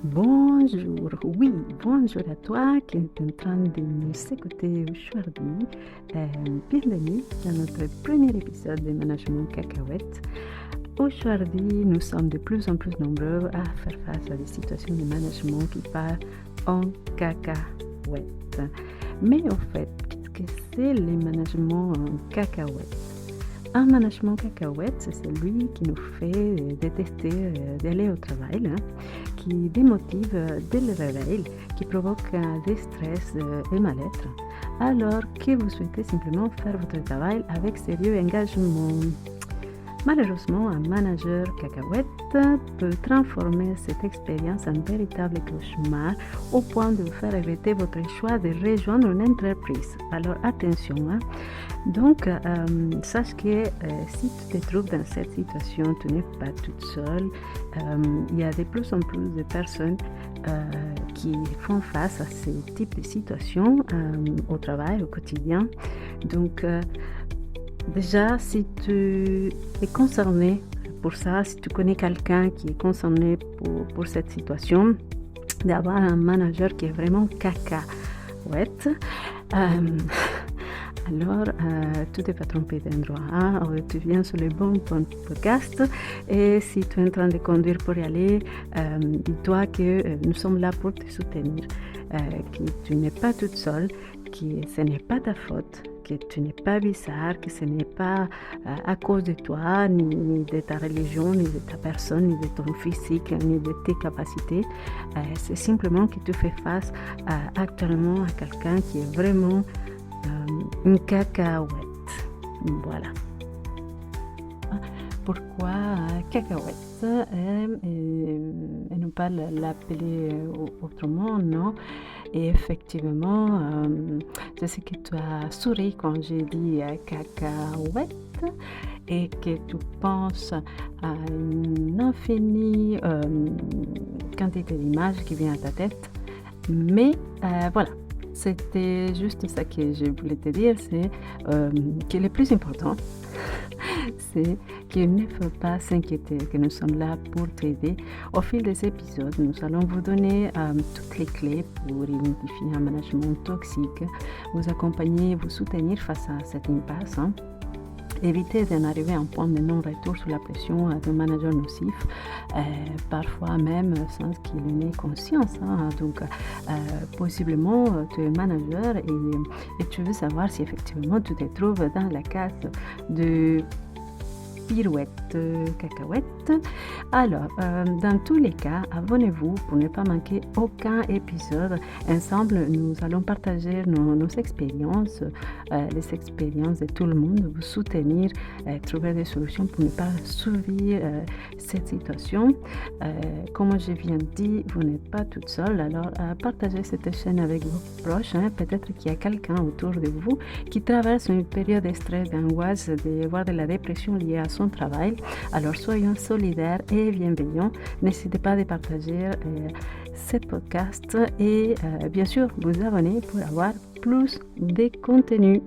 Bonjour, oui, bonjour à toi qui est en train de nous écouter aujourd'hui. Bienvenue dans notre premier épisode de Management Cacahuète. Aujourd'hui, nous sommes de plus en plus nombreux à faire face à des situations de management qui partent en cacahuète. Mais en fait, qu'est-ce que c'est le management en cacahuète? Un management cacahuète, c'est celui qui nous fait détester d'aller au travail, qui démotive dès le réveil, qui provoque des stress et mal-être, alors que vous souhaitez simplement faire votre travail avec sérieux et engagement. Malheureusement, un manager cacahuète peut transformer cette expérience en véritable cauchemar au point de vous faire regretter votre choix de rejoindre une entreprise. Alors attention, Donc, sache que si tu te trouves dans cette situation, tu n'es pas toute seule. Il y a de plus en plus de personnes qui font face à ce type de situation au travail, au quotidien. Donc, déjà, si tu es concerné pour ça, si tu connais quelqu'un qui est concerné pour cette situation, d'avoir un manager qui est vraiment cacahuète, alors tu t'es pas trompé d'endroit, tu viens sur le bon podcast et si tu es en train de conduire pour y aller, dis-toi que nous sommes là pour te soutenir, que tu n'es pas toute seule, que ce n'est pas ta faute, que tu n'es pas bizarre, que ce n'est pas à cause de toi, ni de ta religion, ni de ta personne, ni de ton physique, ni de tes capacités. C'est simplement que tu fais face actuellement à quelqu'un qui est vraiment une cacahuète. Voilà. Pourquoi cacahuète et non pas l'appeler autrement, non? Et effectivement, je sais que tu as souri quand j'ai dit cacahuète et que tu penses à une infinie quantité d'images qui vient à ta tête. Mais voilà. C'était juste ça que je voulais te dire, c'est que le plus important, c'est qu'il ne faut pas s'inquiéter, que nous sommes là pour t'aider. Au fil des épisodes, nous allons vous donner toutes les clés pour identifier un management toxique, vous accompagner, vous soutenir face à cette impasse. Éviter d'en arriver à un point de non-retour sous la pression d'un manager nocif, parfois même sans qu'il en ait conscience. Donc, possiblement, tu es manager et tu veux savoir si effectivement tu te trouves dans la case de pirouette, cacahuète. Alors, dans tous les cas, abonnez-vous pour ne pas manquer aucun épisode. Ensemble, nous allons partager nos expériences, les expériences de tout le monde, vous soutenir, trouver des solutions pour ne pas subir cette situation. Comme je viens de dire, vous n'êtes pas toute seule, alors partagez cette chaîne avec vos proches. Peut-être qu'il y a quelqu'un autour de vous qui traverse une période de stress, d'angoisse, voire de la dépression liée à son travail. Alors soyons solidaires et bienveillants. N'hésitez pas à partager ce podcast et bien sûr vous abonner pour avoir plus de contenu.